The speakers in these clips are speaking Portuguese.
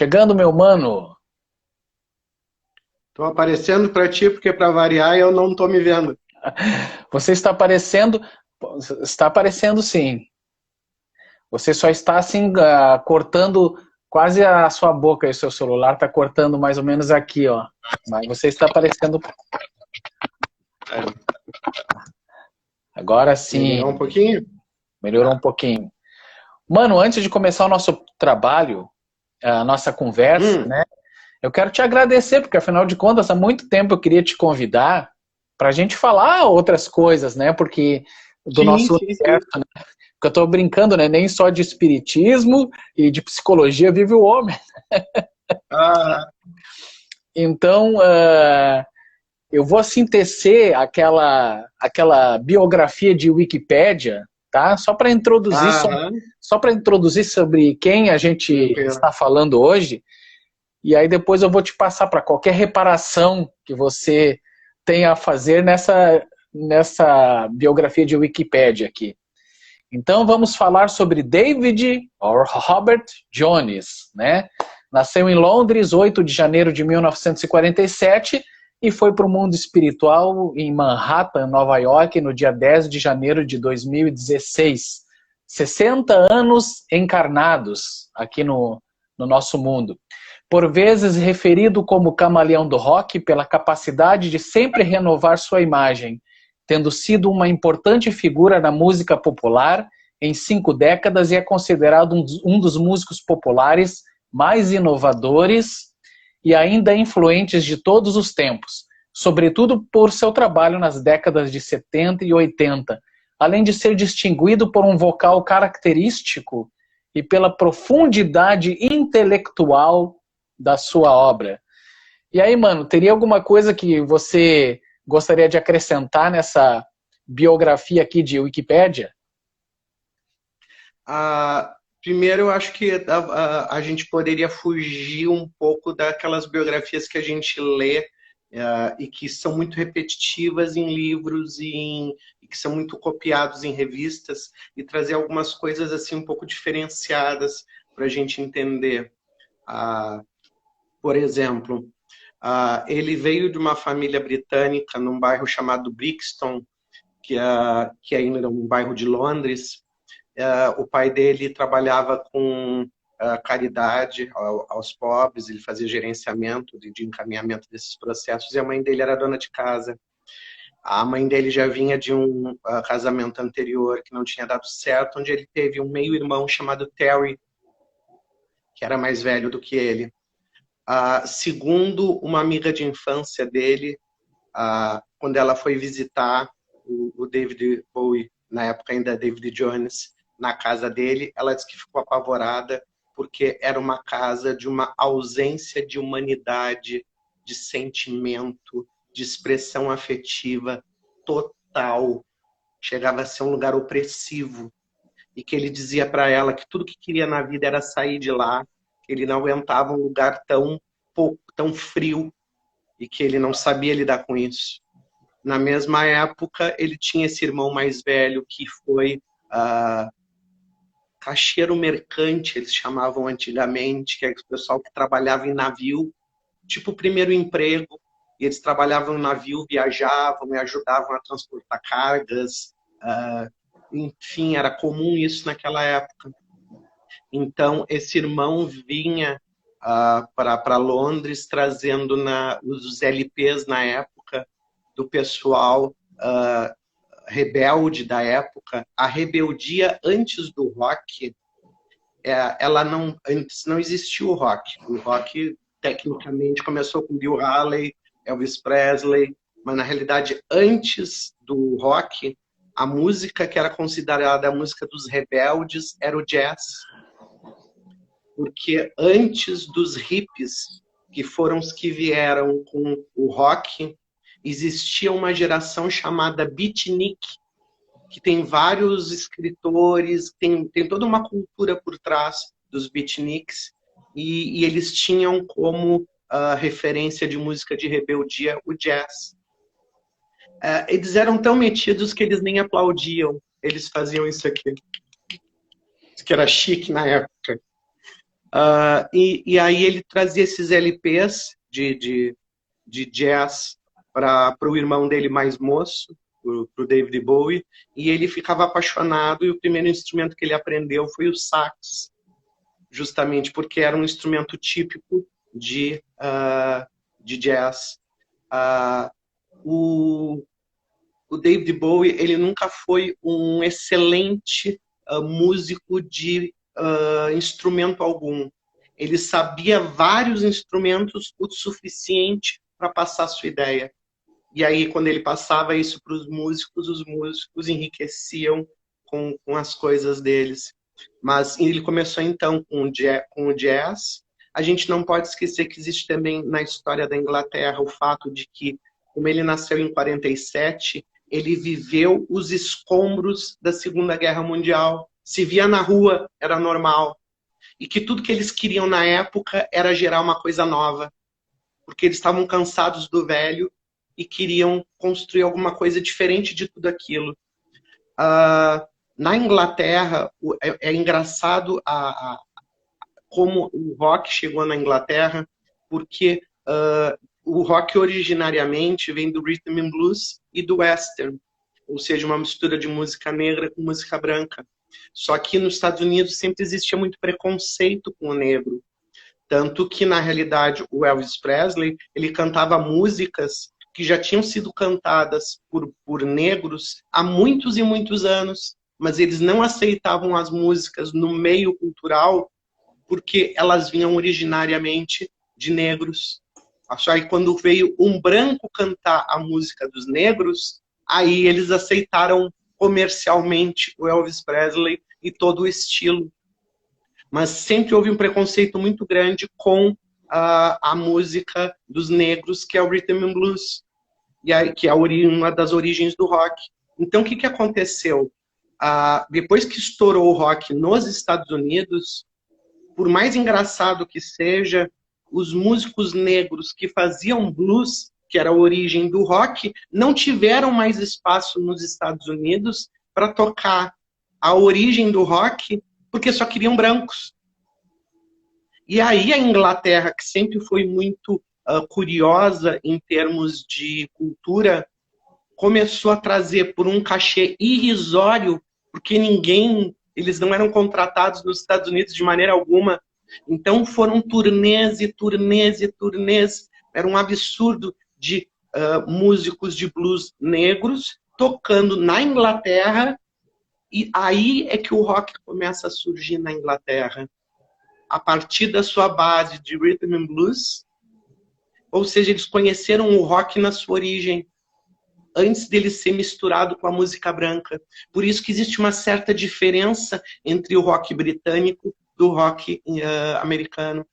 Chegando, meu mano. Tô aparecendo para ti porque para variar eu não tô me vendo. Você está aparecendo sim. Você só está assim, cortando quase a sua boca e o seu celular está cortando mais ou menos aqui, ó. Mas você está aparecendo. Agora Melhorar um sim, pouquinho? melhorou um Tá. pouquinho. Mano, antes de começar o nosso trabalho, a nossa conversa, Hum, né? Eu quero te agradecer, porque afinal de contas, há muito tempo eu queria te convidar para a gente falar outras coisas, né? Porque do sim, nosso sim, sim. universo, porque eu estou brincando, né? Nem só de espiritismo e de psicologia vive o homem. Ah, Então, eu vou assim tecer aquela biografia de Wikipédia, tá? aham, Só para introduzir sobre quem a gente tranquilo. está falando hoje. E aí depois eu vou te passar para qualquer reparação que você tenha a fazer nessa biografia de Wikipédia aqui. Então vamos falar sobre David or Robert Jones, né? Nasceu em Londres, 8 de janeiro de 1947 e foi para o mundo espiritual em Manhattan, Nova York, no dia 10 de janeiro de 2016. 60 anos encarnados aqui no nosso mundo. Por vezes referido como camaleão do rock pela capacidade de sempre renovar sua imagem, tendo sido uma importante figura na música popular em 5 décadas e é considerado um dos músicos populares mais inovadores e ainda influentes de todos os tempos, sobretudo por seu trabalho nas décadas de 70 e 80, além de ser distinguido por um vocal característico e pela profundidade intelectual da sua obra. E aí, mano, teria alguma coisa que você gostaria de acrescentar nessa biografia aqui de Wikipédia? Primeiro, eu acho que a gente poderia fugir um pouco daquelas biografias que a gente lê e que são muito repetitivas em livros e que são muito copiados em revistas e trazer algumas coisas assim um pouco diferenciadas para a gente entender. Ah, por exemplo, ele veio de uma família britânica num bairro chamado Brixton, que é ainda um bairro de Londres. O pai dele trabalhava com caridade aos pobres, ele fazia gerenciamento de encaminhamento desses processos, e a mãe dele era dona de casa. A mãe dele já vinha de um casamento anterior que não tinha dado certo, onde ele teve um meio-irmão chamado Terry, que era mais velho do que ele. Segundo uma amiga de infância dele, quando ela foi visitar o David Bowie, na época ainda David Jones, na casa dele, ela disse que ficou apavorada porque era uma casa de uma ausência de humanidade, de sentimento, de expressão afetiva total. Chegava a ser um lugar opressivo. E que ele dizia para ela que tudo que queria na vida era sair de lá, que ele não aguentava um lugar tão frio e que ele não sabia lidar com isso. Na mesma época, ele tinha esse irmão mais velho que foi caixeiro mercante, eles chamavam antigamente, que é o pessoal que trabalhava em navio, tipo o primeiro emprego, e eles trabalhavam em navio, viajavam e ajudavam a transportar cargas, enfim, era comum isso naquela época. Então, esse irmão vinha para Londres trazendo os LPs na época do pessoal rebelde da época. A rebeldia antes do rock, ela não, antes não existia o rock. O rock, tecnicamente, começou com Bill Haley, Elvis Presley, mas na realidade, antes do rock, a música que era considerada a música dos rebeldes era o jazz, porque antes dos hippies, que foram os que vieram com o rock, existia uma geração chamada beatnik, que tem vários escritores, tem toda uma cultura por trás dos beatniks, e eles tinham como referência de música de rebeldia o jazz. Eles eram tão metidos que eles nem aplaudiam, eles faziam isso aqui, que era chique na época. E aí ele trazia esses LPs de jazz para o irmão dele mais moço, para o David Bowie, e ele ficava apaixonado, e o primeiro instrumento que ele aprendeu foi o sax, justamente porque era um instrumento típico de jazz. O David Bowie, ele nunca foi um excelente músico de instrumento algum. Ele sabia vários instrumentos o suficiente para passar a sua ideia. E aí, quando ele passava isso para os músicos enriqueciam com as coisas deles. Mas ele começou, então, com o jazz. A gente não pode esquecer que existe também, na história da Inglaterra, o fato de que, como ele nasceu em 47, ele viveu os escombros da Segunda Guerra Mundial. Se via na rua, era normal. E que tudo que eles queriam na época era gerar uma coisa nova. Porque eles estavam cansados do velho e queriam construir alguma coisa diferente de tudo aquilo. Na Inglaterra, é engraçado como o rock chegou na Inglaterra, porque o rock originariamente vem do rhythm and blues e do western, ou seja, uma mistura de música negra com música branca. Só que nos Estados Unidos sempre existia muito preconceito com o negro. Tanto que, na realidade, o Elvis Presley, ele cantava músicas que já tinham sido cantadas por negros há muitos e muitos anos, mas eles não aceitavam as músicas no meio cultural porque elas vinham originariamente de negros. Só que quando veio um branco cantar a música dos negros, aí eles aceitaram comercialmente o Elvis Presley e todo o estilo. Mas sempre houve um preconceito muito grande com a música dos negros, que é o rhythm and blues, que é uma das origens do rock. Então, o que aconteceu? Depois que estourou o rock nos Estados Unidos, por mais engraçado que seja, os músicos negros que faziam blues, que era a origem do rock, não tiveram mais espaço nos Estados Unidos para tocar a origem do rock, porque só queriam brancos. E aí a Inglaterra, que sempre foi muito curiosa em termos de cultura, começou a trazer por um cachê irrisório, porque eles não eram contratados nos Estados Unidos de maneira alguma. Então foram turnês e turnês e turnês. Era um absurdo de músicos de blues negros tocando na Inglaterra. E aí é que o rock começa a surgir na Inglaterra, a partir da sua base de rhythm and blues. Ou seja, eles conheceram o rock na sua origem, antes dele ser misturado com a música branca. Por isso que existe uma certa diferença entre o rock britânico do rock americano.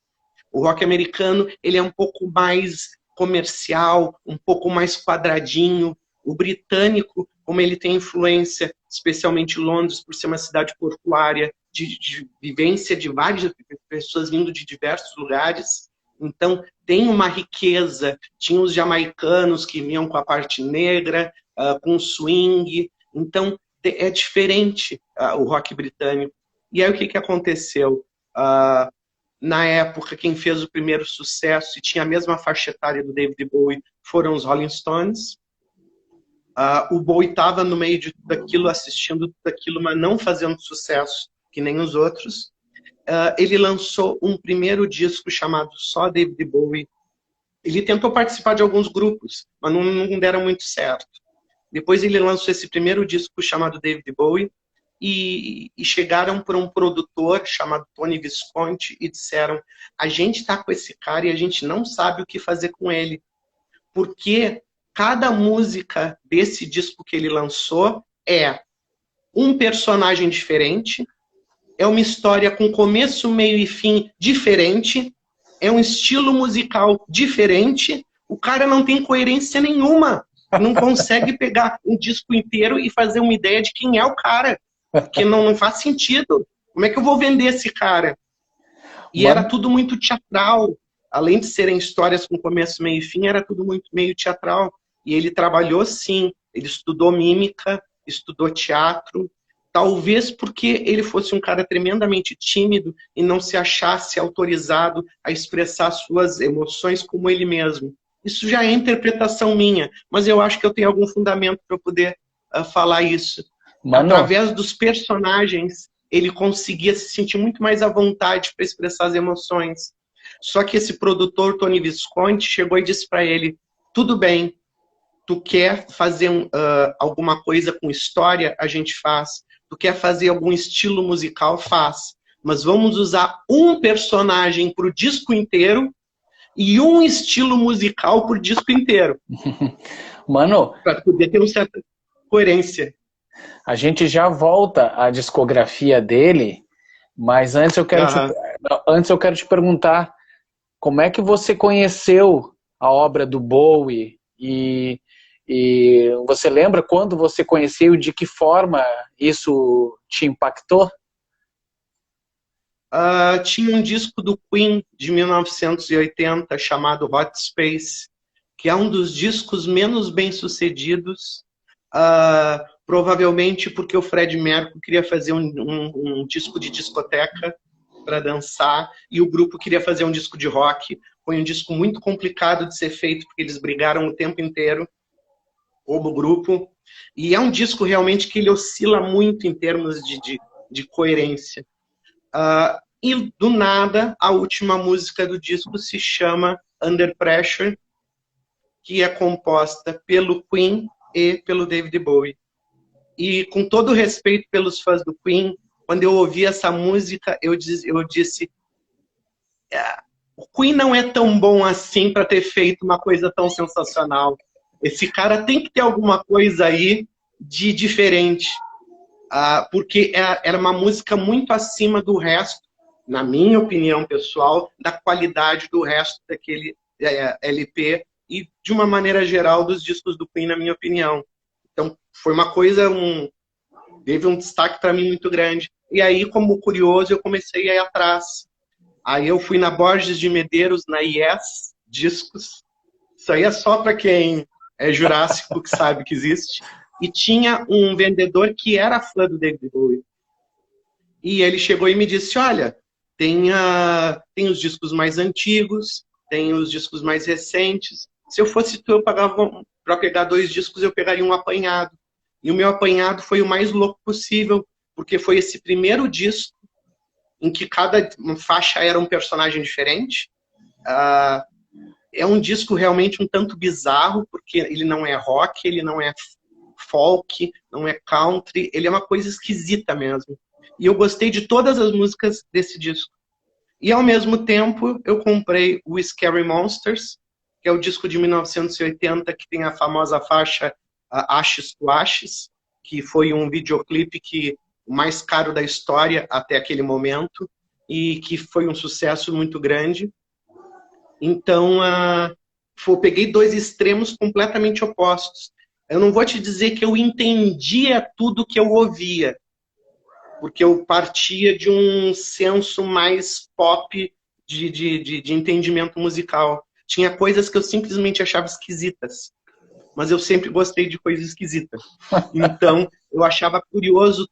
O rock americano, ele é um pouco mais comercial, um pouco mais quadradinho. O britânico, como ele tem influência, especialmente Londres, por ser uma cidade portuária, de vivência de várias pessoas vindo de diversos lugares, então tem uma riqueza. Tinha os jamaicanos que vinham com a parte negra, com swing. Então é diferente o rock britânico. E aí o que aconteceu? Na época, quem fez o primeiro sucesso e tinha a mesma faixa etária do David Bowie foram os Rolling Stones. O Bowie estava no meio de tudo aquilo, assistindo tudo aquilo, mas não fazendo sucesso que nem os outros. Ele lançou um primeiro disco chamado Só David Bowie. Ele tentou participar de alguns grupos, mas não deram muito certo. Depois ele lançou esse primeiro disco chamado David Bowie e chegaram para um produtor chamado Tony Visconti e disseram: a gente está com esse cara e a gente não sabe o que fazer com ele, porque cada música desse disco que ele lançou é um personagem diferente, é uma história com começo, meio e fim diferente, é um estilo musical diferente, o cara não tem coerência nenhuma, não consegue pegar um disco inteiro e fazer uma ideia de quem é o cara, porque não faz sentido. Como é que eu vou vender esse cara? E era tudo muito teatral, além de serem histórias com começo, meio e fim, era tudo muito meio teatral. E ele trabalhou sim, ele estudou mímica, estudou teatro, Talvez porque ele fosse um cara tremendamente tímido e não se achasse autorizado a expressar suas emoções como ele mesmo. Isso já é interpretação minha, mas eu acho que eu tenho algum fundamento para poder falar isso. Mano, Através dos personagens, ele conseguia se sentir muito mais à vontade para expressar as emoções. Só que esse produtor, Tony Visconti, chegou e disse para ele, tudo bem, tu quer fazer alguma coisa com história, a gente faz. Tu quer fazer algum estilo musical, faz. Mas vamos usar um personagem para o disco inteiro e um estilo musical para o disco inteiro. Mano, para poder ter uma certa coerência. a gente já volta à discografia dele, mas antes eu quero te perguntar como é que você conheceu a obra do Bowie e você lembra quando você conheceu e de que forma isso te impactou? Tinha um disco do Queen de 1980 chamado Hot Space, que é um dos discos menos bem-sucedidos, provavelmente porque o Fred Mercury queria fazer um disco de discoteca para dançar e o grupo queria fazer um disco de rock. Foi um disco muito complicado de ser feito porque eles brigaram o tempo inteiro como grupo. E é um disco realmente que ele oscila muito em termos de coerência. E do nada, a última música do disco se chama Under Pressure, que é composta pelo Queen e pelo David Bowie. E com todo respeito pelos fãs do Queen, quando eu ouvi essa música, eu disse o Queen não é tão bom assim para ter feito uma coisa tão sensacional. Esse cara tem que ter alguma coisa aí de diferente. Porque era uma música muito acima do resto, na minha opinião pessoal, da qualidade do resto daquele LP e, de uma maneira geral, dos discos do Queen, na minha opinião. Então, foi uma coisa, teve um destaque para mim muito grande. E aí, como curioso, eu comecei a ir atrás. Aí eu fui na Borges de Medeiros, na Yes Discos. Isso aí é só para quem é jurássico que sabe que existe. E tinha um vendedor que era fã do David Bowie. E ele chegou e me disse, olha, tem os discos mais antigos, tem os discos mais recentes. Se eu fosse tu, eu pagava para pegar 2 discos, eu pegaria um apanhado. E o meu apanhado foi o mais louco possível, porque foi esse primeiro disco em que cada faixa era um personagem diferente. É um disco realmente um tanto bizarro, porque ele não é rock, ele não é folk, não é country, ele é uma coisa esquisita mesmo. E eu gostei de todas as músicas desse disco. E ao mesmo tempo eu comprei o Scary Monsters, que é o disco de 1980 que tem a famosa faixa Ashes to Ashes, que foi um videoclipe o mais caro da história até aquele momento e que foi um sucesso muito grande. Então, eu peguei 2 extremos completamente opostos. Eu não vou te dizer que eu entendia tudo que eu ouvia, porque eu partia de um senso mais pop de entendimento musical. Tinha coisas que eu simplesmente achava esquisitas, mas eu sempre gostei de coisas esquisitas. Então, eu achava curioso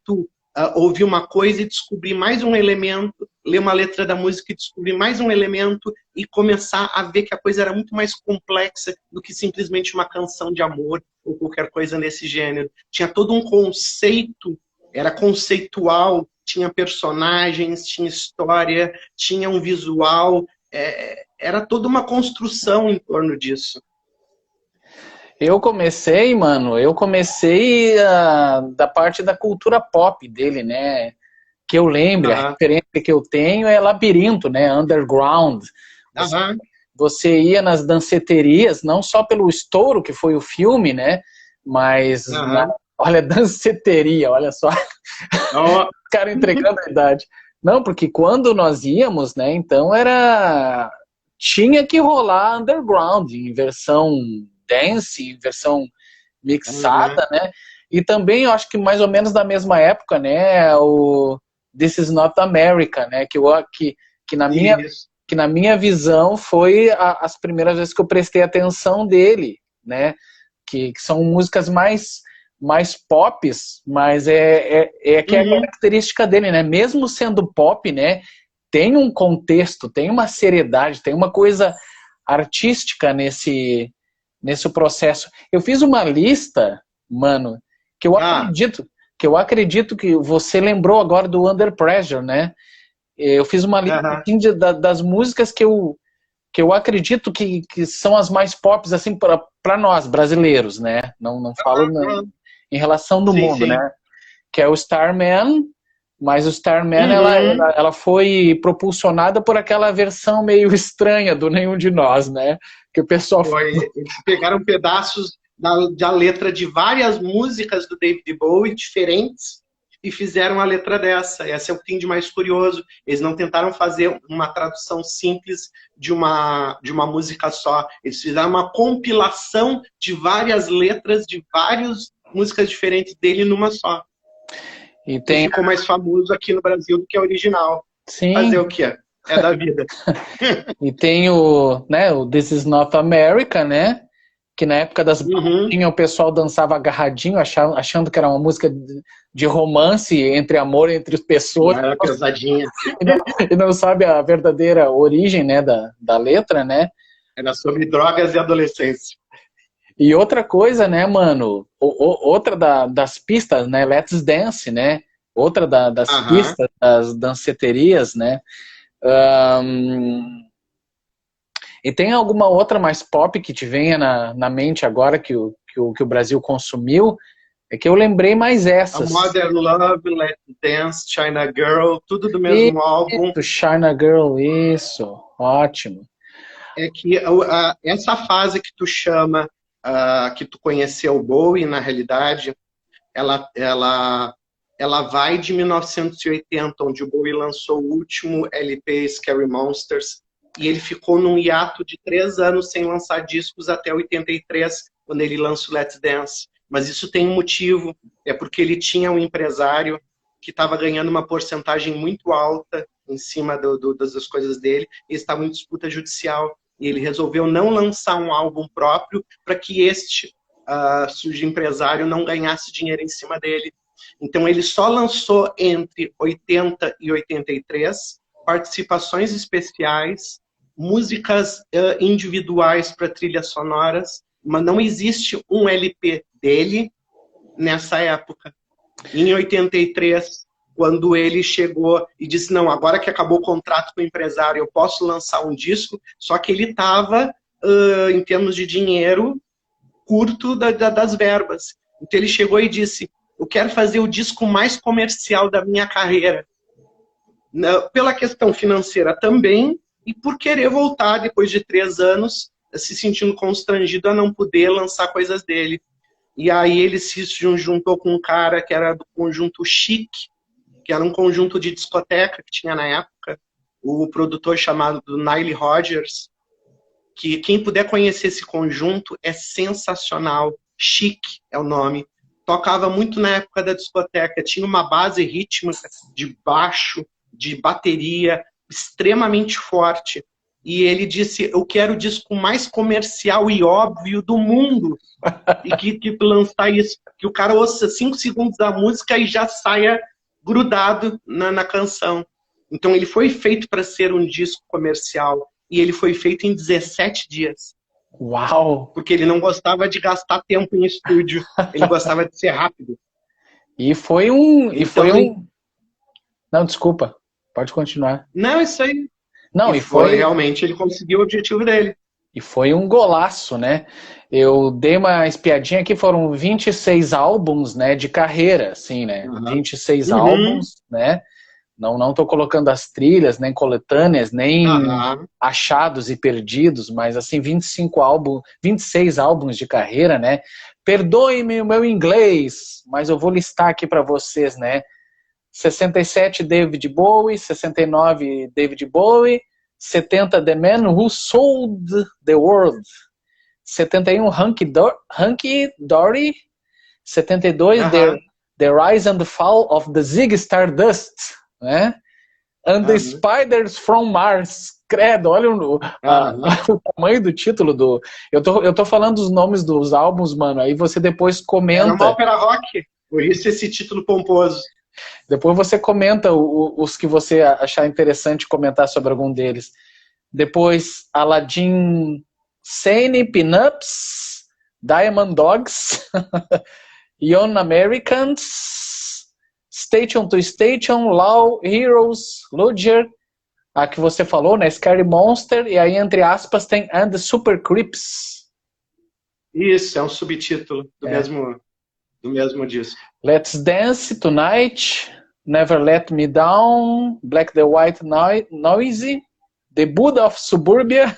ouvir uma coisa e descobrir mais um elemento, ler uma letra da música e descobrir mais um elemento e começar a ver que a coisa era muito mais complexa do que simplesmente uma canção de amor ou qualquer coisa nesse gênero. Tinha todo um conceito, era conceitual, tinha personagens, tinha história, tinha um visual, era toda uma construção em torno disso. Eu comecei da parte da cultura pop dele, né? Que eu lembro, a referência que eu tenho é Labirinto, né? Underground. Você ia nas danceterias, não só pelo estouro que foi o filme, né? Mas, olha, danceteria, olha só. O cara entregando a idade. Não, porque quando nós íamos, né? Então tinha que rolar underground, em versão dance, versão mixada, né? E também, eu acho que mais ou menos da mesma época, né? O This Is Not America, né? Que na minha visão foi as primeiras vezes que eu prestei atenção dele, né? Que são músicas mais mais pops, mas que é a característica dele, né? Mesmo sendo pop, né? Tem um contexto, tem uma seriedade, tem uma coisa artística nesse processo. Eu fiz uma lista, mano, que eu acredito que você lembrou agora do Under Pressure, né? Eu fiz uma lista assim, das músicas que eu acredito que são as mais pops assim para nós brasileiros, né? Não falo em relação do mundo, né? Que é o Starman, mas o Starman ela foi propulsionada por aquela versão meio estranha do Nenhum de Nós, né? Que o pessoal eles pegaram pedaços da letra de várias músicas do David Bowie diferentes e fizeram a letra dessa. Esse é o que tem de mais curioso. Eles não tentaram fazer uma tradução simples de uma música só. Eles fizeram uma compilação de várias letras de várias músicas diferentes dele numa só. E ficou mais famoso aqui no Brasil do que a original. Sim. Fazer o quê? É da vida. E tem o This Is Not America, né? Que na época das baladinhas o pessoal dançava agarradinho, achando que era uma música de romance entre amor entre as pessoas. Era pesadinha. E não sabe a verdadeira origem, né, da letra, né? Era sobre drogas e adolescência. E outra coisa, né, mano? Outra das pistas, né? Let's Dance, né? Outra das pistas, das danceterias, né? E tem alguma outra mais pop que te venha na mente agora que o Brasil consumiu? É que eu lembrei mais essas. A Modern Love, Let's Dance, China Girl, tudo do mesmo álbum. China Girl, isso. Ótimo. É que essa fase que tu chama, que tu conheceu o Bowie, na realidade, ela vai de 1980, onde o Bowie lançou o último LP, Scary Monsters, e ele ficou num hiato de 3 anos sem lançar discos até 83, quando ele lança o Let's Dance. Mas isso tem um motivo, é porque ele tinha um empresário que estava ganhando uma porcentagem muito alta em cima das coisas dele, e estava em disputa judicial, e ele resolveu não lançar um álbum próprio para que este empresário não ganhasse dinheiro em cima dele. Então ele só lançou entre 80 e 83 participações especiais, músicas individuais para trilhas sonoras, mas não existe um LP dele nessa época. Em 83, quando ele chegou e disse, não, agora que acabou o contrato com o empresário, eu posso lançar um disco, só que ele estava, em termos de dinheiro, curto das verbas. Então ele chegou e disse, eu quero fazer o disco mais comercial da minha carreira. Pela questão financeira também, e por querer voltar, depois de 3 anos, se sentindo constrangido a não poder lançar coisas dele. E aí ele se juntou com um cara que era do conjunto Chic, que era um conjunto de discoteca que tinha na época, o produtor chamado Nile Rodgers, que quem puder conhecer esse conjunto é sensacional. Chic é o nome. Tocava muito na época da discoteca, tinha uma base rítmica de baixo, de bateria, extremamente forte. E ele disse, eu quero o disco mais comercial e óbvio do mundo. E que lançar isso, que o cara ouça 5 segundos da música e já saia grudado na canção. Então ele foi feito para ser um disco comercial. E ele foi feito em 17 dias. Uau! Porque ele não gostava de gastar tempo em estúdio. Ele gostava de ser rápido. E foi um... Não, desculpa. Pode continuar. Não, isso aí. Não, e foi realmente, ele conseguiu o objetivo dele. E foi um golaço, né? Eu dei uma espiadinha aqui, foram 26 álbuns, né, de carreira, assim, né? 26 álbuns, né? Não tô colocando as trilhas, nem coletâneas, nem achados e perdidos, mas assim, 26 álbuns de carreira, né? Perdoe-me o meu inglês, mas eu vou listar aqui para vocês, né? 67 David Bowie, 69 David Bowie, 70 The Man Who Sold the World, 71 Hunky Dory, 72 The Rise and the Fall of the Ziggy Stardust, né? And the Spiders from Mars, Credo, olha Ah, o tamanho do título do. Eu tô falando os nomes dos álbuns, mano. Aí você depois era uma comenta. ópera rock, por isso esse título pomposo. Depois você comenta os que você achar interessante comentar sobre algum deles. Depois, Aladdin Sane, Pinups, Diamond Dogs, Young Americans, Station to Station, Law, Heroes, Lodger, a que você falou, né? Scary Monster, e aí, entre aspas, tem And the Super Creeps. Isso, é um subtítulo É. do mesmo disco. Let's Dance Tonight, Never Let Me Down, Black the White Noisy, The Buddha of Suburbia,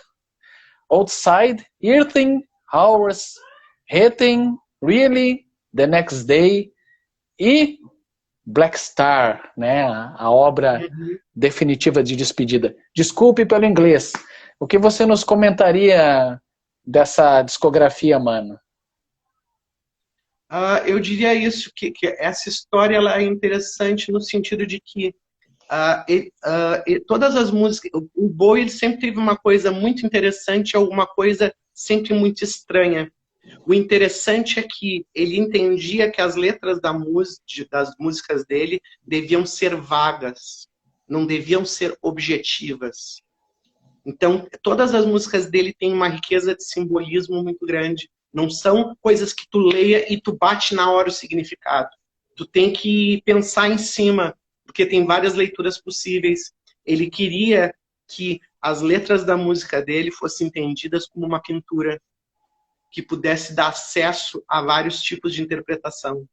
Outside, Earthing, Hours, Hating, Really, The Next Day e Black Star, né? A obra definitiva de despedida. Desculpe pelo inglês. O que você nos comentaria dessa discografia, mano? Eu diria isso, que essa história ela é interessante no sentido de que todas as músicas, o Bowie ele sempre teve uma coisa muito interessante, alguma coisa sempre muito estranha. O interessante é que ele entendia que as letras das músicas dele deviam ser vagas, não deviam ser objetivas. Então, todas as músicas dele têm uma riqueza de simbolismo muito grande. Não são coisas que tu leia e tu bate na hora o significado. Tu tem que pensar em cima, porque tem várias leituras possíveis. Ele queria que as letras da música dele fossem entendidas como uma pintura, que pudesse dar acesso a vários tipos de interpretação.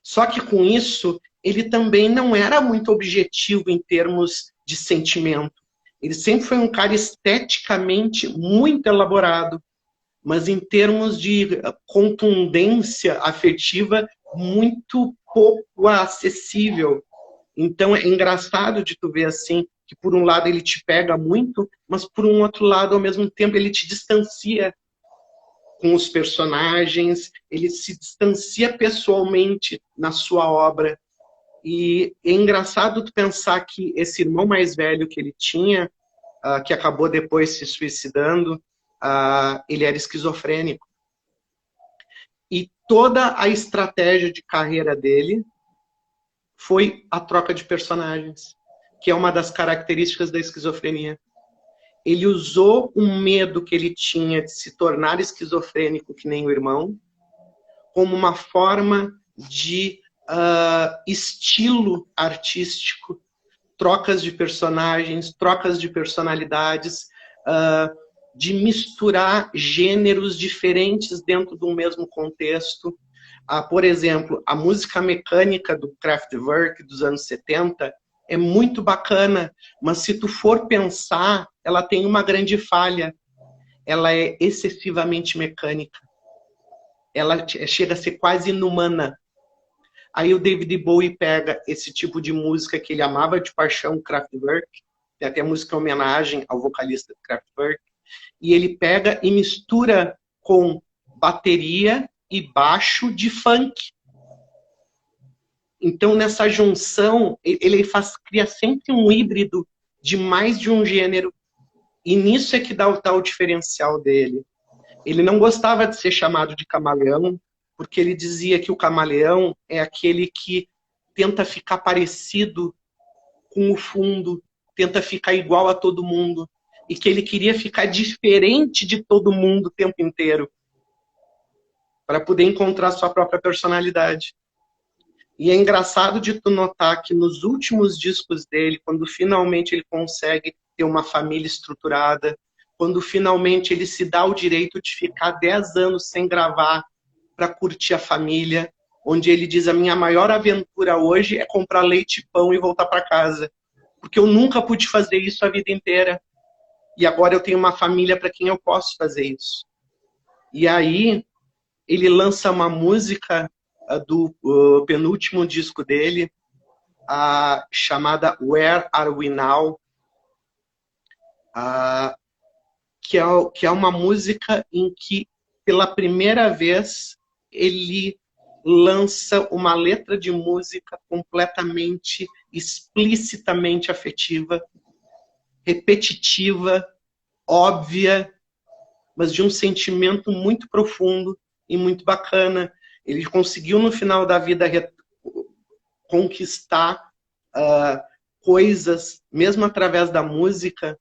Só que com isso, ele também não era muito objetivo em termos de sentimento. Ele sempre foi um cara esteticamente muito elaborado, mas em termos de contundência afetiva, muito pouco acessível. Então é engraçado de tu ver assim, que por um lado ele te pega muito, mas por um outro lado, ao mesmo tempo, ele te distancia com os personagens, ele se distancia pessoalmente na sua obra. E é engraçado tu pensar que esse irmão mais velho que ele tinha, que acabou depois se suicidando, ele era esquizofrênico. E toda a estratégia de carreira dele foi a troca de personagens, que é uma das características da esquizofrenia. Ele usou um medo que ele tinha de se tornar esquizofrênico, que nem o irmão, como uma forma de estilo artístico, trocas de personagens, trocas de personalidades, de misturar gêneros diferentes dentro de um mesmo contexto. Por exemplo, a música mecânica do Kraftwerk dos anos 70 é muito bacana, mas se tu for pensar, ela tem uma grande falha. Ela é excessivamente mecânica. Ela chega a ser quase inumana. Aí o David Bowie pega esse tipo de música que ele amava de paixão, Kraftwerk, tem até música em homenagem ao vocalista do Kraftwerk, e ele pega e mistura com bateria e baixo de funk. Então, nessa junção, ele cria sempre um híbrido de mais de um gênero. E nisso é que dá o diferencial dele. Ele não gostava de ser chamado de camaleão, porque ele dizia que o camaleão é aquele que tenta ficar parecido com o fundo, tenta ficar igual a todo mundo. E que ele queria ficar diferente de todo mundo o tempo inteiro, para poder encontrar sua própria personalidade. E é engraçado de tu notar que nos últimos discos dele, quando finalmente ele consegue ter uma família estruturada, quando finalmente ele se dá o direito de ficar 10 anos sem gravar para curtir a família, onde ele diz: a minha maior aventura hoje é comprar leite e pão e voltar para casa, porque eu nunca pude fazer isso a vida inteira, e agora eu tenho uma família para quem eu posso fazer isso. E aí ele lança uma música do penúltimo disco dele, chamada Where Are We Now, que é uma música em que, pela primeira vez, ele lança uma letra de música completamente, explicitamente afetiva, repetitiva, óbvia, mas de um sentimento muito profundo e muito bacana. Ele conseguiu, no final da vida, conquistar coisas, mesmo através da música,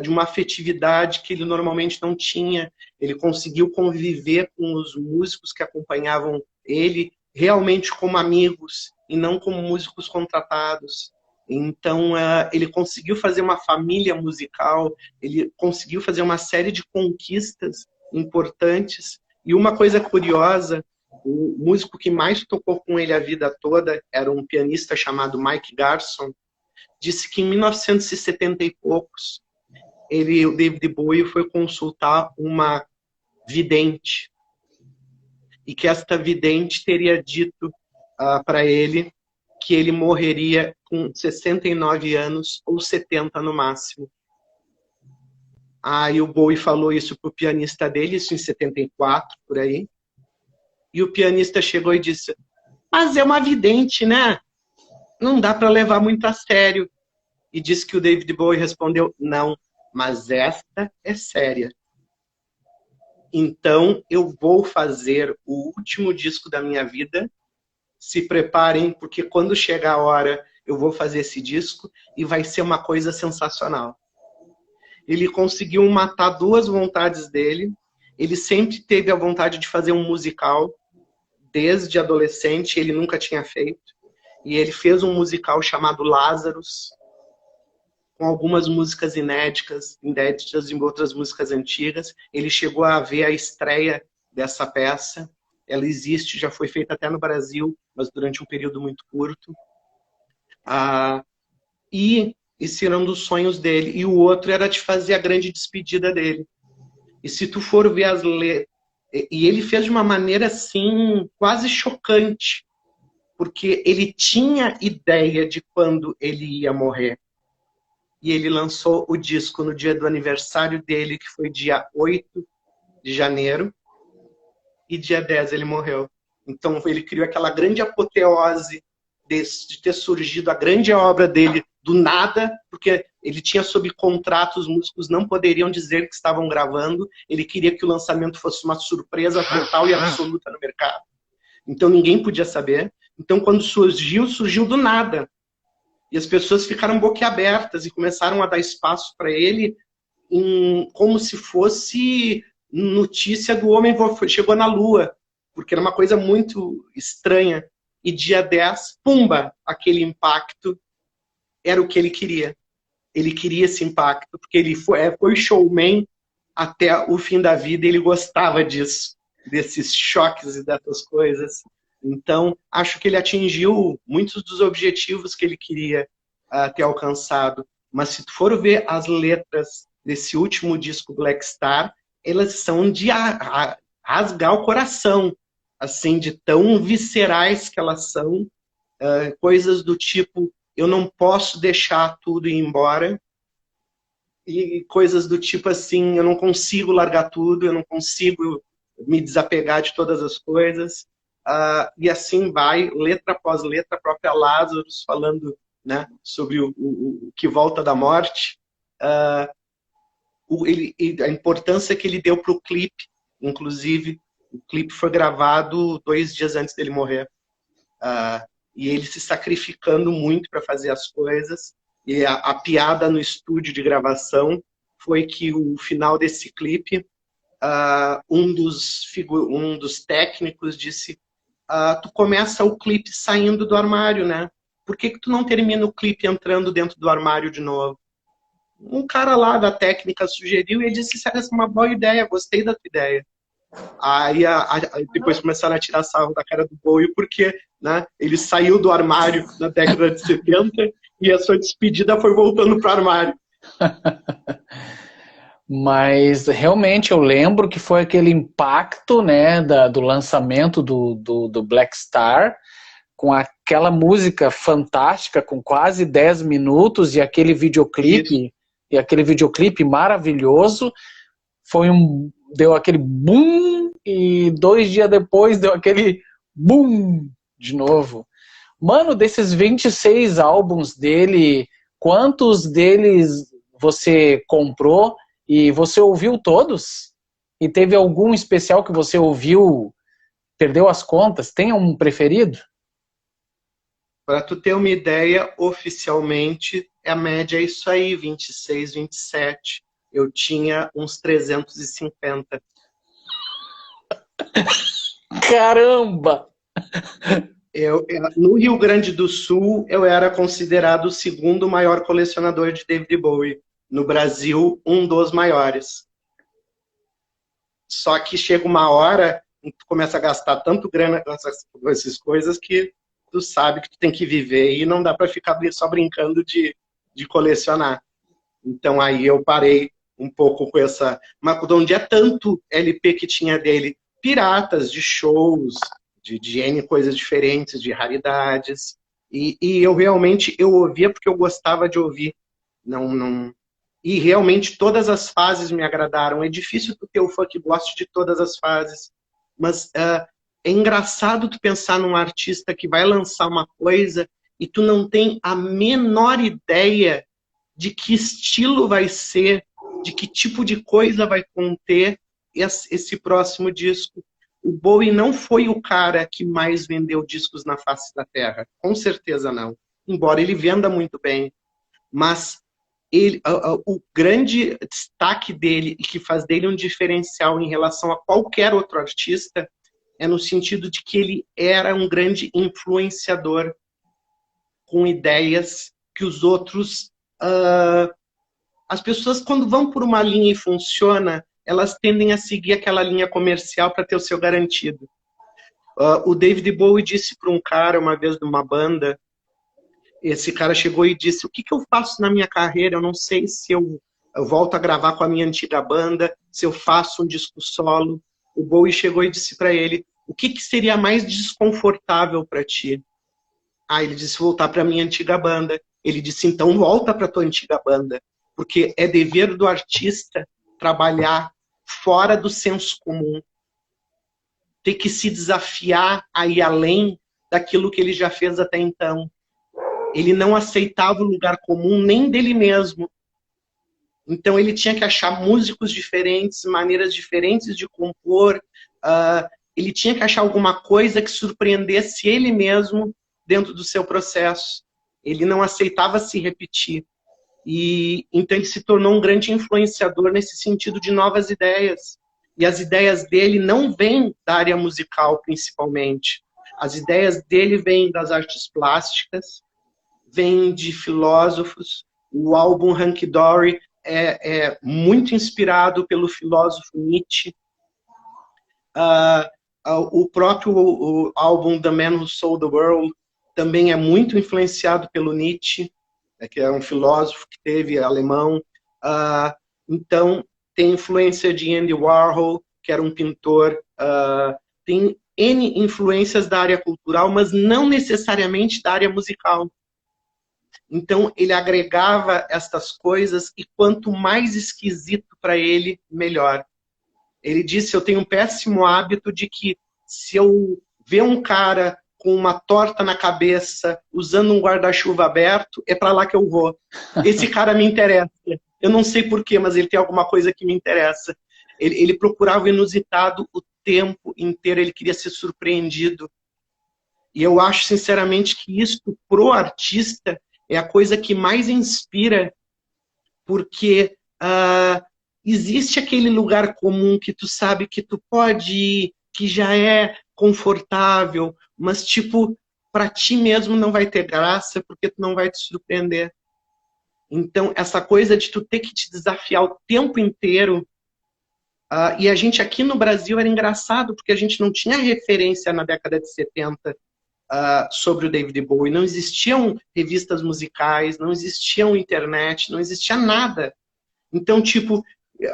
de uma afetividade que ele normalmente não tinha. Ele conseguiu conviver com os músicos que acompanhavam ele realmente como amigos e não como músicos contratados. Então, ele conseguiu fazer uma família musical, ele conseguiu fazer uma série de conquistas importantes. E uma coisa curiosa, o músico que mais tocou com ele a vida toda era um pianista chamado Mike Garson. Disse que em 1970 e poucos, o David Bowie foi consultar uma vidente. E que esta vidente teria dito para ele que ele morreria com 69 anos ou 70 no máximo. Aí o Bowie falou isso pro pianista dele, isso em 74, por aí. E o pianista chegou e disse, mas é uma vidente, né? Não dá para levar muito a sério. E disse que o David Bowie respondeu, não, mas esta é séria. Então eu vou fazer o último disco da minha vida. Se preparem, porque quando chegar a hora, eu vou fazer esse disco e vai ser uma coisa sensacional. Ele conseguiu matar duas vontades dele. Ele sempre teve a vontade de fazer um musical. Desde adolescente, ele nunca tinha feito. E ele fez um musical chamado Lazarus, com algumas músicas inéditas em outras músicas antigas. Ele chegou a ver a estreia dessa peça. Ela existe, já foi feita até no Brasil, mas durante um período muito curto. E esse era um dos sonhos dele. E o outro era de fazer a grande despedida dele. E se tu for ver as letras... E ele fez de uma maneira, assim, quase chocante. Porque ele tinha ideia de quando ele ia morrer. E ele lançou o disco no dia do aniversário dele, que foi dia 8 de janeiro. E dia 10 ele morreu. Então ele criou aquela grande apoteose de ter surgido a grande obra dele do nada, porque ele tinha sob contrato, os músicos não poderiam dizer que estavam gravando, ele queria que o lançamento fosse uma surpresa total e absoluta no mercado. Então ninguém podia saber. Então quando surgiu, surgiu do nada. E as pessoas ficaram boquiabertas e começaram a dar espaço para ele como se fosse notícia do homem que chegou na Lua, porque era uma coisa muito estranha. E dia 10, pumba, aquele impacto era o que ele queria. Ele queria esse impacto, porque ele foi showman até o fim da vida e ele gostava disso, desses choques e dessas coisas. Então, acho que ele atingiu muitos dos objetivos que ele queria ter alcançado. Mas se tu for ver as letras desse último disco, Black Star, elas são de rasgar o coração, assim, de tão viscerais que elas são. Coisas do tipo, eu não posso deixar tudo ir embora. E coisas do tipo assim, eu não consigo largar tudo, eu não consigo me desapegar de todas as coisas. E assim vai, letra após letra, a própria Lazarus falando, né, sobre o que volta da morte. A importância que ele deu para o clipe, inclusive, o clipe foi gravado 2 dias antes dele morrer. E ele se sacrificando muito para fazer as coisas. E a piada no estúdio de gravação foi que o final desse clipe, um dos técnicos disse, tu começa o clipe saindo do armário, né? Por que tu não termina o clipe entrando dentro do armário de novo? Um cara lá da técnica sugeriu e ele disse, essa é uma boa ideia, gostei da tua ideia. Aí depois começaram a tirar sarro da cara do Bowie, porque, né, ele saiu do armário na década de 70 e a sua despedida foi voltando para o armário. Mas realmente eu lembro que foi aquele impacto, né, do lançamento do Black Star, com aquela música fantástica, com quase 10 minutos, e aquele videoclipe maravilhoso. Deu aquele boom, e 2 dias depois deu aquele boom de novo. Mano, desses 26 álbuns dele, quantos deles você comprou e você ouviu todos? E teve algum especial que você ouviu, perdeu as contas? Tem um preferido? Para tu ter uma ideia, oficialmente, a média é isso aí, 26, 27. Eu tinha uns 350. Caramba! No Rio Grande do Sul, eu era considerado o segundo maior colecionador de David Bowie. No Brasil, um dos maiores. Só que chega uma hora em que tu começa a gastar tanto grana com essas coisas que tu sabe que tu tem que viver e não dá para ficar só brincando de colecionar. Então aí eu parei um pouco com essa... Mas onde é tanto LP que tinha dele? Piratas, de shows, de N coisas diferentes, de raridades. E eu realmente, eu ouvia porque eu gostava de ouvir. E realmente todas as fases me agradaram. É difícil tu ter o fã que goste de todas as fases. Mas é engraçado tu pensar num artista que vai lançar uma coisa e tu não tem a menor ideia de que estilo vai ser, de que tipo de coisa vai conter esse próximo disco. O Bowie não foi o cara que mais vendeu discos na face da Terra. Com certeza não. Embora ele venda muito bem. Mas o grande destaque dele e que faz dele um diferencial em relação a qualquer outro artista é no sentido de que ele era um grande influenciador com ideias que os outros... as pessoas, quando vão por uma linha e funciona, elas tendem a seguir aquela linha comercial para ter o seu garantido. O David Bowie disse para um cara, uma vez, de uma banda, esse cara chegou e disse, o que eu faço na minha carreira? Eu não sei se eu volto a gravar com a minha antiga banda, se eu faço um disco solo. O Bowie chegou e disse para ele, o que seria mais desconfortável para ti? Ele disse, voltar para a minha antiga banda. Ele disse, então volta para a tua antiga banda, porque é dever do artista trabalhar fora do senso comum, ter que se desafiar a ir além daquilo que ele já fez até então. Ele não aceitava o lugar comum nem dele mesmo. Então ele tinha que achar músicos diferentes, maneiras diferentes de compor. Ele tinha que achar alguma coisa que surpreendesse ele mesmo dentro do seu processo. Ele não aceitava se repetir. E então ele se tornou um grande influenciador nesse sentido de novas ideias. E as ideias dele não vêm da área musical, principalmente. As ideias dele vêm das artes plásticas, vêm de filósofos. O álbum Hunky Dory é muito inspirado pelo filósofo Nietzsche. O próprio álbum The Man Who Sold the World também é muito influenciado pelo Nietzsche, que é um filósofo que teve alemão. Então, tem influência de Andy Warhol, que era um pintor. Tem N influências da área cultural, mas não necessariamente da área musical. Então, ele agregava estas coisas e quanto mais esquisito para ele, melhor. Ele disse, eu tenho um péssimo hábito de que se eu ver um cara com uma torta na cabeça, usando um guarda-chuva aberto, é para lá que eu vou. Esse cara me interessa. Eu não sei porquê, mas ele tem alguma coisa que me interessa. Ele procurava o inusitado o tempo inteiro, ele queria ser surpreendido. E eu acho, sinceramente, que isso, pro artista, é a coisa que mais inspira, porque existe aquele lugar comum que tu sabe que tu pode ir, que já é confortável, mas, tipo, para ti mesmo não vai ter graça, porque tu não vai te surpreender. Então, essa coisa de tu ter que te desafiar o tempo inteiro, e a gente aqui no Brasil era engraçado, porque a gente não tinha referência na década de 70 sobre o David Bowie. Não existiam revistas musicais, não existiam internet, não existia nada. Então, tipo,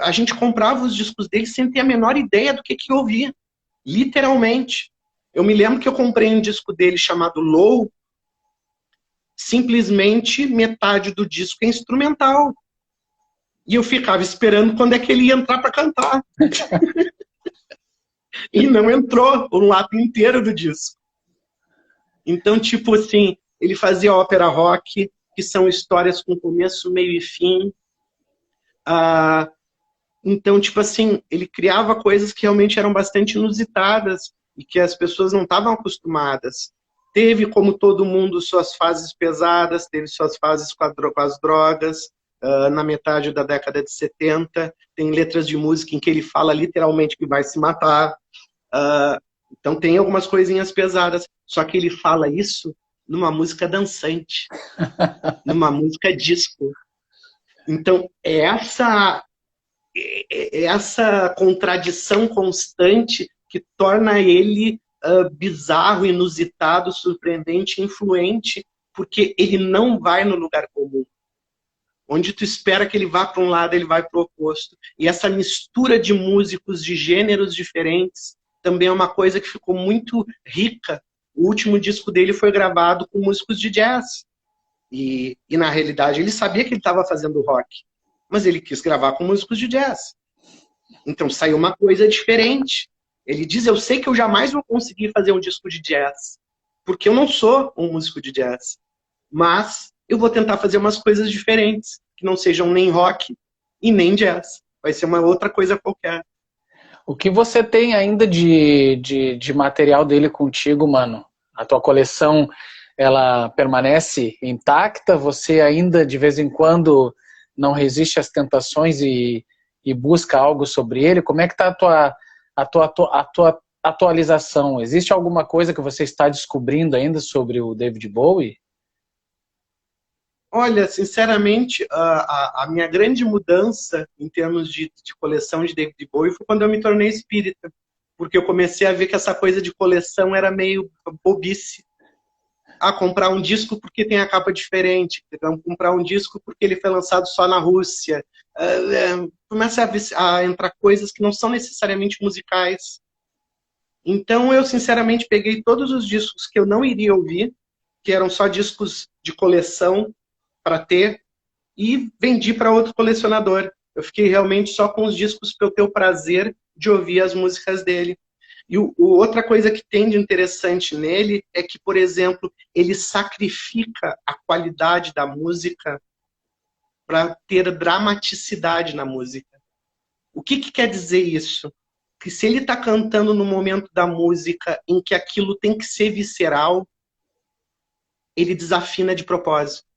a gente comprava os discos dele sem ter a menor ideia do que ouvia. Literalmente. Eu me lembro que eu comprei um disco dele chamado Low, simplesmente metade do disco é instrumental. E eu ficava esperando quando é que ele ia entrar para cantar. E não entrou o lado inteiro do disco. Então, tipo assim, ele fazia ópera rock, que são histórias com começo, meio e fim. Ah, então, tipo assim, ele criava coisas que realmente eram bastante inusitadas e que as pessoas não estavam acostumadas. Teve, como todo mundo, suas fases pesadas, teve suas fases com as drogas, na metade da década de 70. Tem letras de música em que ele fala literalmente que vai se matar. Então tem algumas coisinhas pesadas, só que ele fala isso numa música dançante, numa música disco. Então, essa contradição constante que torna ele bizarro, inusitado, surpreendente, influente, porque ele não vai no lugar comum. Onde tu espera que ele vá para um lado, ele vai para o oposto. E essa mistura de músicos de gêneros diferentes também é uma coisa que ficou muito rica. O último disco dele foi gravado com músicos de jazz. E na realidade, ele sabia que ele estava fazendo rock, mas ele quis gravar com músicos de jazz. Então saiu uma coisa diferente. Ele diz, eu sei que eu jamais vou conseguir fazer um disco de jazz, porque eu não sou um músico de jazz. Mas eu vou tentar fazer umas coisas diferentes, que não sejam nem rock e nem jazz. Vai ser uma outra coisa qualquer. O que você tem ainda de material dele contigo, mano? A tua coleção, ela permanece intacta? Você ainda, de vez em quando, não resiste às tentações e busca algo sobre ele? Como é que está a tua atualização? Existe alguma coisa que você está descobrindo ainda sobre o David Bowie? Olha, sinceramente, a minha grande mudança em termos de coleção de David Bowie foi quando eu me tornei espírita. Porque eu comecei a ver que essa coisa de coleção era meio bobice. Comprar um disco porque tem a capa diferente. Comprar um disco porque ele foi lançado só na Rússia. Começa a entrar coisas que não são necessariamente musicais. Então eu, sinceramente, peguei todos os discos que eu não iria ouvir, que eram só discos de coleção, para ter, e vendi para outro colecionador. Eu fiquei realmente só com os discos para eu ter o prazer de ouvir as músicas dele. E outra coisa que tem de interessante nele é que, por exemplo, ele sacrifica a qualidade da música para ter dramaticidade na música. O que quer dizer isso? Que se ele está cantando no momento da música em que aquilo tem que ser visceral, ele desafina de propósito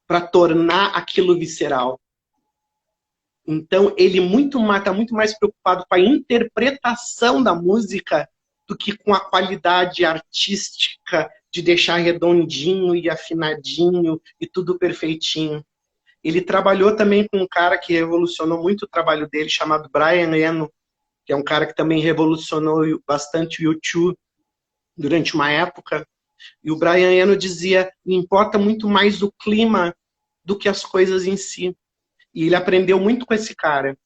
para tornar aquilo visceral. Então, ele está muito mais preocupado com a interpretação da música do que com a qualidade artística de deixar redondinho e afinadinho e tudo perfeitinho. Ele trabalhou também com um cara que revolucionou muito o trabalho dele, chamado Brian Eno, que é um cara que também revolucionou bastante o U2 durante uma época. E o Brian Eno dizia, me importa muito mais o clima do que as coisas em si. E ele aprendeu muito com esse cara.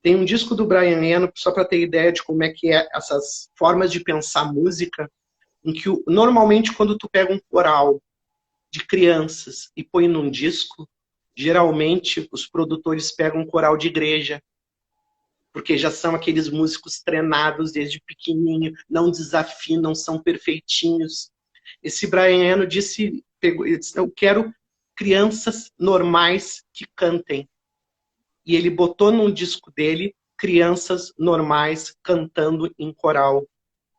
Tem um disco do Brian Eno, só para ter ideia de como é que é essas formas de pensar música, em que normalmente quando tu pega um coral de crianças e põe num disco, geralmente os produtores pegam um coral de igreja, porque já são aqueles músicos treinados desde pequenininho, não desafinam, são perfeitinhos. Esse Brian Eno disse, eu quero crianças normais que cantem. E ele botou num disco dele crianças normais cantando em coral.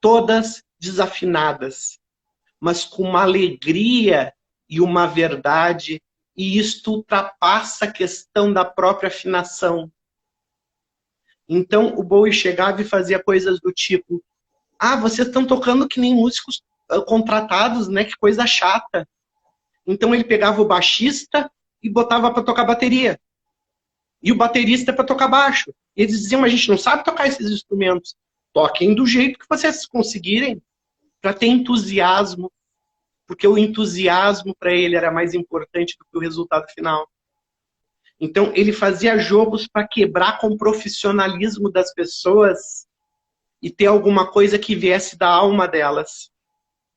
Todas desafinadas, mas com uma alegria e uma verdade. E isto ultrapassa a questão da própria afinação. Então o Bowie chegava e fazia coisas do tipo: vocês estão tocando que nem músicos contratados, né? Que coisa chata. Então ele pegava o baixista e botava para tocar bateria. E o baterista para tocar baixo. E eles diziam, a gente não sabe tocar esses instrumentos. Toquem do jeito que vocês conseguirem, para ter entusiasmo. Porque o entusiasmo para ele era mais importante do que o resultado final. Então ele fazia jogos para quebrar com o profissionalismo das pessoas e ter alguma coisa que viesse da alma delas.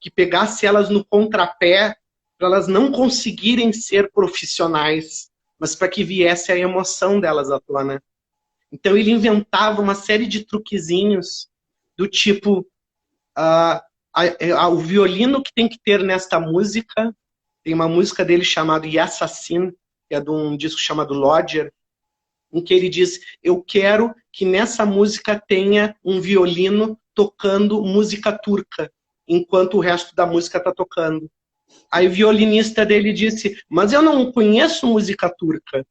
Que pegasse elas no contrapé para elas não conseguirem ser profissionais, mas para que viesse a emoção delas à tona. Então ele inventava uma série de truquezinhos do tipo o violino que tem que ter nesta música. Tem uma música dele chamada Yassassin, que é de um disco chamado Lodger, em que ele diz: eu quero que nessa música tenha um violino tocando música turca, enquanto o resto da música está tocando. Aí o violinista dele disse: mas eu não conheço música turca.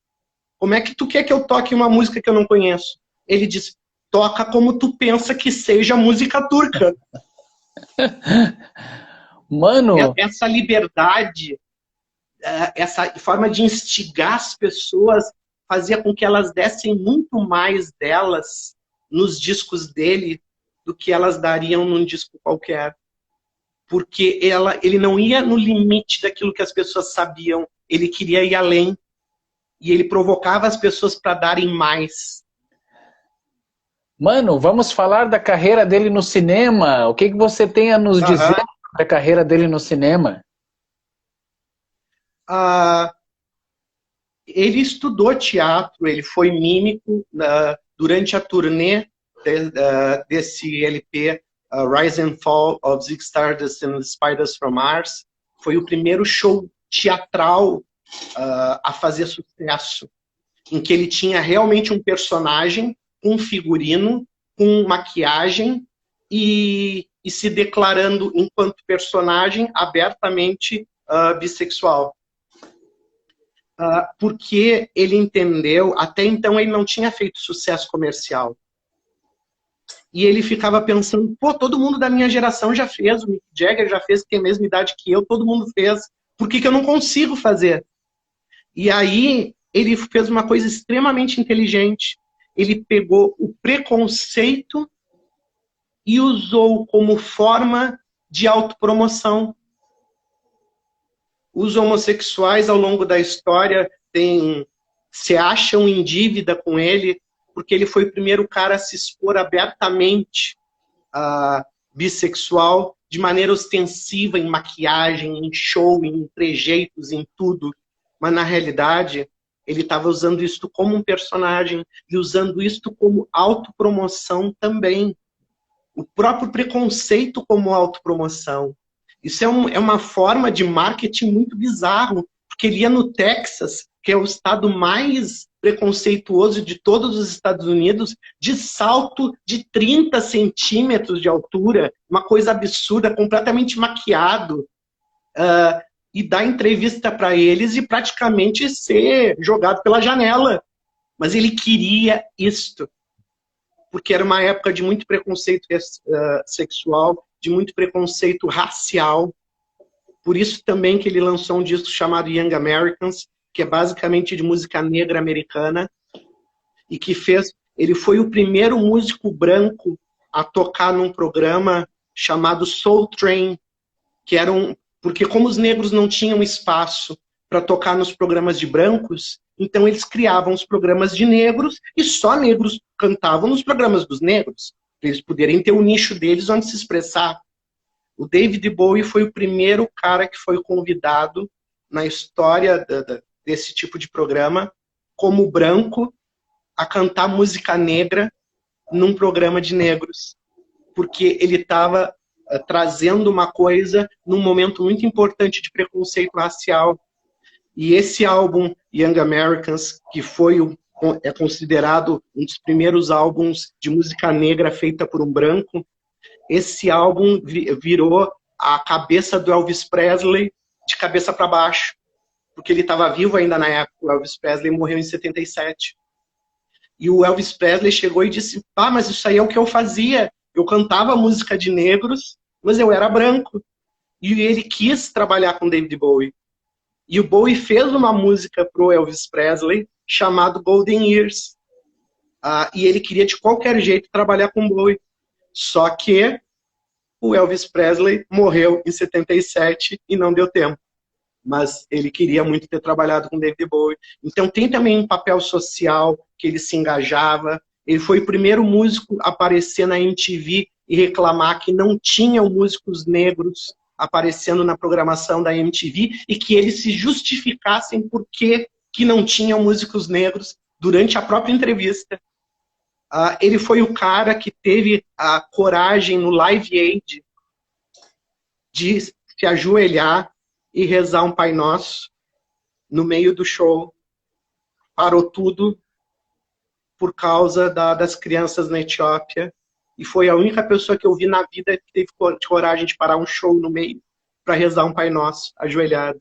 Como é que tu quer que eu toque uma música que eu não conheço? Ele disse: toca como tu pensa que seja música turca. Mano, Essa liberdade, essa forma de instigar as pessoas, fazia com que elas dessem muito mais delas nos discos dele do que elas dariam num disco qualquer. Porque ele não ia no limite daquilo que as pessoas sabiam, ele queria ir além. E ele provocava as pessoas para darem mais. mano, vamos falar da carreira dele no cinema. O que que você tem a nos dizer sobre a carreira dele no cinema? Ele estudou teatro, ele foi mímico durante a turnê desse LP, Rise and Fall of Ziggy Stardust and the Spiders from Mars. Foi o primeiro show teatral a fazer sucesso, em que ele tinha realmente um personagem, um figurino, com maquiagem e se declarando enquanto personagem abertamente bissexual. Porque ele entendeu, até então ele não tinha feito sucesso comercial. E ele ficava pensando, pô, todo mundo da minha geração já fez, o Mick Jagger já fez, que tem a mesma idade que eu, todo mundo fez. Por que eu não consigo fazer? E aí ele fez uma coisa extremamente inteligente. Ele pegou o preconceito e usou como forma de autopromoção. Os homossexuais, ao longo da história, se acham em dívida com ele, porque ele foi o primeiro cara a se expor abertamente bissexual, de maneira ostensiva, em maquiagem, em show, em trejeitos, em tudo. Mas, na realidade, ele estava usando isso como um personagem e usando isso como autopromoção também. O próprio preconceito como autopromoção. Isso é uma forma de marketing muito bizarro, porque ele ia no Texas, que é o estado mais preconceituoso de todos os Estados Unidos, de salto de 30 centímetros de altura, uma coisa absurda, completamente maquiado, e dar entrevista para eles e praticamente ser jogado pela janela. Mas ele queria isto, porque era uma época de muito preconceito sexual, de muito preconceito racial. Por isso também que ele lançou um disco chamado Young Americans, que é basicamente de música negra americana, e que ele foi o primeiro músico branco a tocar num programa chamado Soul Train, que era porque como os negros não tinham espaço para tocar nos programas de brancos, então eles criavam os programas de negros e só negros cantavam nos programas dos negros, para eles poderem ter o nicho deles onde se expressar. O David Bowie foi o primeiro cara que foi convidado na história desse tipo de programa, como branco, a cantar música negra num programa de negros, porque ele estava trazendo uma coisa num momento muito importante de preconceito racial. E esse álbum, Young Americans, que é considerado um dos primeiros álbuns de música negra feita por um branco, esse álbum virou a cabeça do Elvis Presley de cabeça para baixo, porque ele estava vivo ainda na época. O Elvis Presley morreu em 77. E o Elvis Presley chegou e disse: mas isso aí é o que eu fazia. Eu cantava música de negros, mas eu era branco. E ele quis trabalhar com David Bowie. E o Bowie fez uma música para o Elvis Presley chamado Golden Years. E ele queria de qualquer jeito trabalhar com Bowie. Só que o Elvis Presley morreu em 77 e não deu tempo. Mas ele queria muito ter trabalhado com David Bowie. Então tem também um papel social que ele se engajava. Ele foi o primeiro músico a aparecer na MTV e reclamar que não tinham músicos negros aparecendo na programação da MTV e que eles se justificassem por que não tinham músicos negros durante a própria entrevista. Ele foi o cara que teve a coragem no Live Aid de se ajoelhar e rezar um Pai Nosso no meio do show, parou tudo por causa das crianças na Etiópia. E foi a única pessoa que eu vi na vida que teve coragem de parar um show no meio para rezar um Pai Nosso, ajoelhado.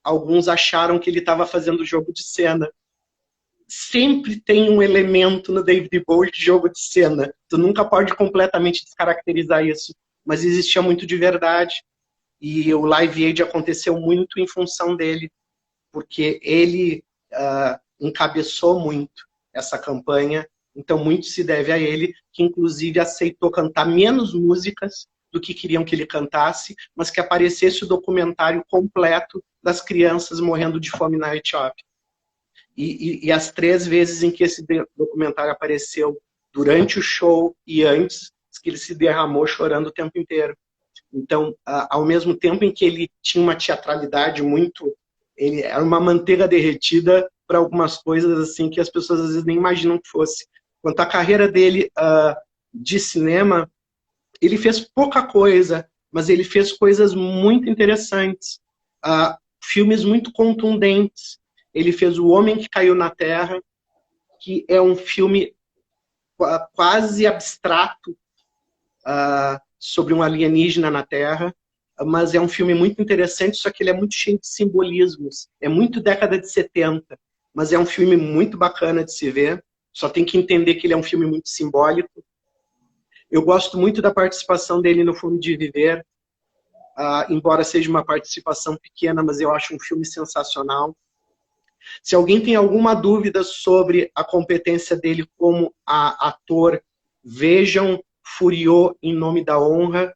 Alguns acharam que ele estava fazendo jogo de cena. Sempre tem um elemento no David Bowie de jogo de cena. Tu nunca pode completamente descaracterizar isso. Mas existia muito de verdade. E o Live Aid aconteceu muito em função dele. Porque ele encabeçou muito essa campanha. Então, muito se deve a ele, que inclusive aceitou cantar menos músicas do que queriam que ele cantasse, mas que aparecesse o documentário completo das crianças morrendo de fome na Etiópia. E as 3 vezes em que esse documentário apareceu, durante o show e antes, que ele se derramou chorando o tempo inteiro. Então, ao mesmo tempo em que ele tinha uma teatralidade muito... Ele era uma manteiga derretida para algumas coisas assim que as pessoas às vezes nem imaginam que fosse. Quanto à carreira dele de cinema, ele fez pouca coisa, mas ele fez coisas muito interessantes. Filmes muito contundentes. Ele fez O Homem que Caiu na Terra, que é um filme quase abstrato sobre um alienígena na Terra, mas é um filme muito interessante, só que ele é muito cheio de simbolismos. É muito década de 70, mas é um filme muito bacana de se ver. Só tem que entender que ele é um filme muito simbólico. Eu gosto muito da participação dele no Fome de Viver, embora seja uma participação pequena, mas eu acho um filme sensacional. Se alguém tem alguma dúvida sobre a competência dele como ator, vejam Furiô em Nome da Honra,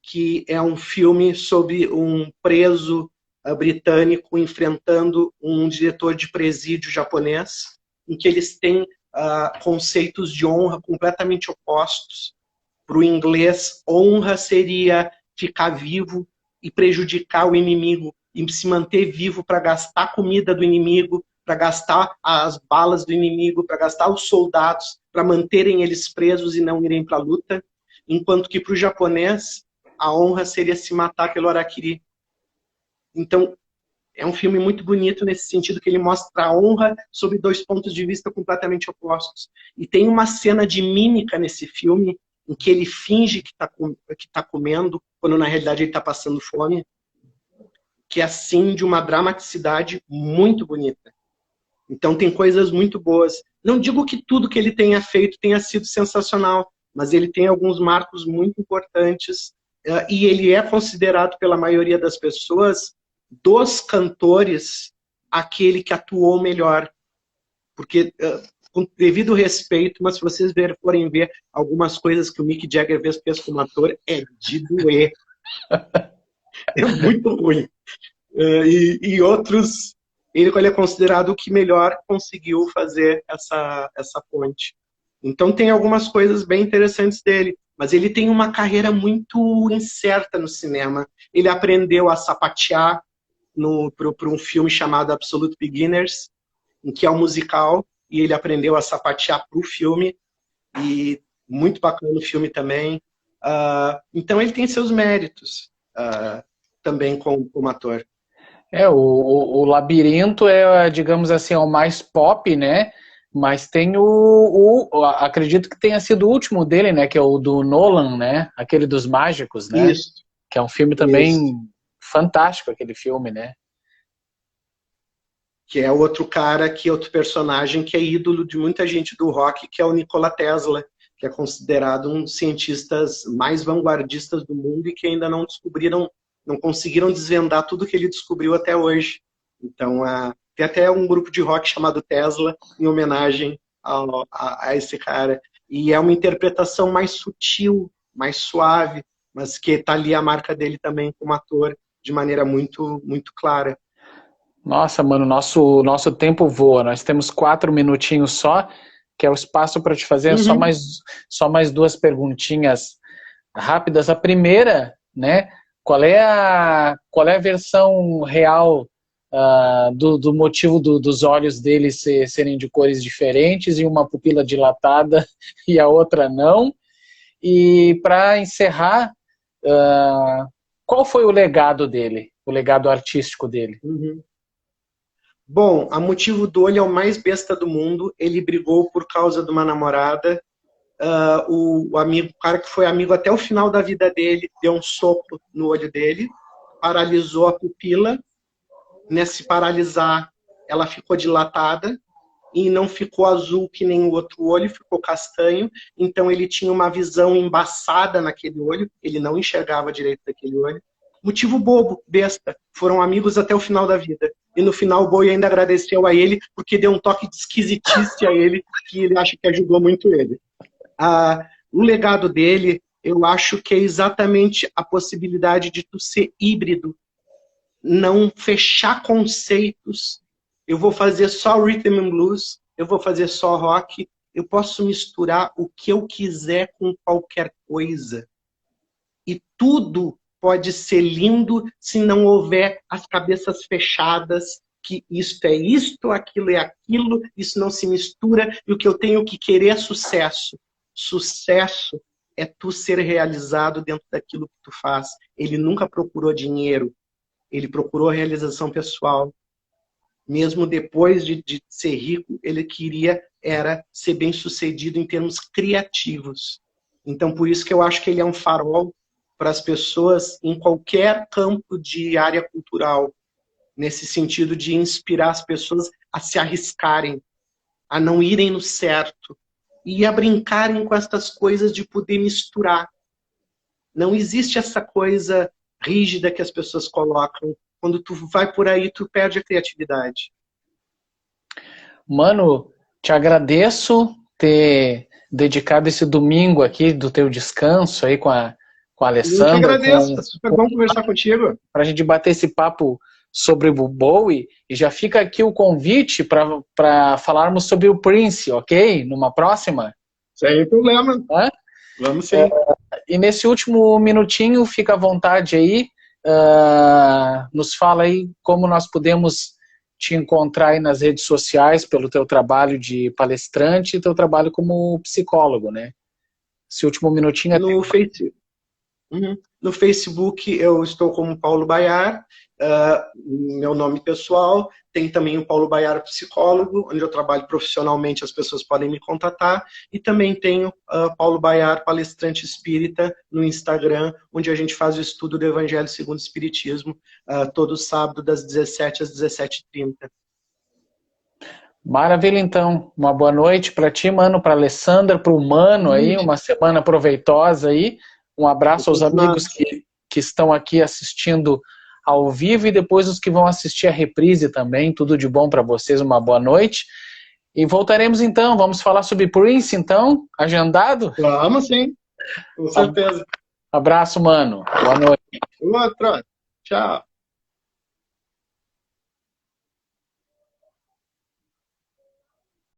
que é um filme sobre um preso britânico enfrentando um diretor de presídio japonês, em que eles têm conceitos de honra completamente opostos. Para o inglês, honra seria ficar vivo e prejudicar o inimigo, e se manter vivo para gastar a comida do inimigo, para gastar as balas do inimigo, para gastar os soldados, para manterem eles presos e não irem para a luta. Enquanto que para o japonês, a honra seria se matar pelo harakiri. Então, é um filme muito bonito nesse sentido, que ele mostra a honra sob 2 pontos de vista completamente opostos. E tem uma cena de mímica nesse filme, em que ele finge que tá comendo, quando na realidade ele está passando fome, que é assim de uma dramaticidade muito bonita. Então tem coisas muito boas. Não digo que tudo que ele tenha feito tenha sido sensacional, mas ele tem alguns marcos muito importantes, e ele é considerado pela maioria das pessoas, dos cantores, aquele que atuou melhor. Porque, com devido respeito, mas se vocês forem ver algumas coisas que o Mick Jagger fez como ator, é de doer. É muito ruim. E outros, ele é considerado o que melhor conseguiu fazer essa ponte. Então tem algumas coisas bem interessantes dele, mas ele tem uma carreira muito incerta no cinema. Ele aprendeu a sapatear para um filme chamado Absolute Beginners, em que é um musical, e ele aprendeu a sapatear para o filme, e muito bacana o filme também. Então ele tem seus méritos também como ator. O Labirinto digamos assim, o mais pop, né? Mas tem acredito que tenha sido o último dele, né? Que é o do Nolan, né? Aquele dos mágicos, né? Isso. Que é um filme também fantástico, aquele filme, né? Que é outro personagem que é ídolo de muita gente do rock, que é o Nikola Tesla, que é considerado um dos cientistas mais vanguardistas do mundo e que ainda não conseguiram desvendar tudo que ele descobriu até hoje. Então, tem até um grupo de rock chamado Tesla, em homenagem a esse cara. E é uma interpretação mais sutil, mais suave, mas que está ali a marca dele também como ator, de maneira muito, muito clara. Nossa, mano, nosso tempo voa. Nós temos 4 minutinhos só, que é o espaço para te fazer só mais 2 perguntinhas rápidas. A primeira, né? Qual é a versão real do motivo dos olhos deles serem de cores diferentes e uma pupila dilatada e a outra não? E para encerrar, qual foi o legado dele, o legado artístico dele? Bom, a motivo do olho é o mais besta do mundo. Ele brigou por causa de uma namorada. O cara que foi amigo até o final da vida dele deu um soco no olho dele, paralisou a pupila. Nesse paralisar, ela ficou dilatada e não ficou azul que nem o outro olho, ficou castanho. Então ele tinha uma visão embaçada naquele olho, ele não enxergava direito daquele olho. Motivo bobo, besta. Foram amigos até o final da vida. E no final o Bowie ainda agradeceu a ele, porque deu um toque de esquisitice a ele, que ele acha que ajudou muito ele. O legado dele, eu acho que é exatamente a possibilidade de tu ser híbrido, não fechar conceitos. Eu vou fazer só rhythm and blues, eu vou fazer só rock, eu posso misturar o que eu quiser com qualquer coisa. E tudo pode ser lindo se não houver as cabeças fechadas, que isto é isto, aquilo é aquilo, isso não se mistura, e o que eu tenho que querer é sucesso. Sucesso é tu ser realizado dentro daquilo que tu faz. Ele nunca procurou dinheiro, ele procurou realização pessoal. Mesmo depois de ser rico, ele queria ser bem-sucedido em termos criativos. Então, por isso que eu acho que ele é um farol para as pessoas em qualquer campo de área cultural, nesse sentido de inspirar as pessoas a se arriscarem, a não irem no certo, e a brincarem com essas coisas de poder misturar. Não existe essa coisa rígida que as pessoas colocam. Quando tu vai por aí, tu perde a criatividade. Mano, te agradeço ter dedicado esse domingo aqui do teu descanso aí com a Alessandra. Eu que agradeço, tá super bom conversar contigo. Para a gente bater esse papo sobre o Bowie, e já fica aqui o convite para falarmos sobre o Prince, ok? Numa próxima? Sem problema. Vamos sim. E nesse último minutinho, fica à vontade aí, nos fala aí como nós podemos te encontrar aí nas redes sociais pelo teu trabalho de palestrante e teu trabalho como psicólogo, né? Esse último minutinho é no Facebook eu estou como Paulo Baiar, meu nome pessoal. Tem também o Paulo Baiar Psicólogo, onde eu trabalho profissionalmente, as pessoas podem me contatar. E também tenho Paulo Baiar Palestrante Espírita no Instagram, onde a gente faz o estudo do Evangelho segundo o Espiritismo, todo sábado das 17 às 17h30. Maravilha, então. Uma boa noite para ti, mano, para Alessandra, para o Mano aí, uma semana proveitosa aí. Um abraço aos amigos que estão aqui assistindo ao vivo e depois os que vão assistir a reprise também. Tudo de bom para vocês, uma boa noite. E voltaremos então, vamos falar sobre Prince então, agendado? Vamos sim, com certeza. Abraço, mano. Boa noite. Outra. Tchau.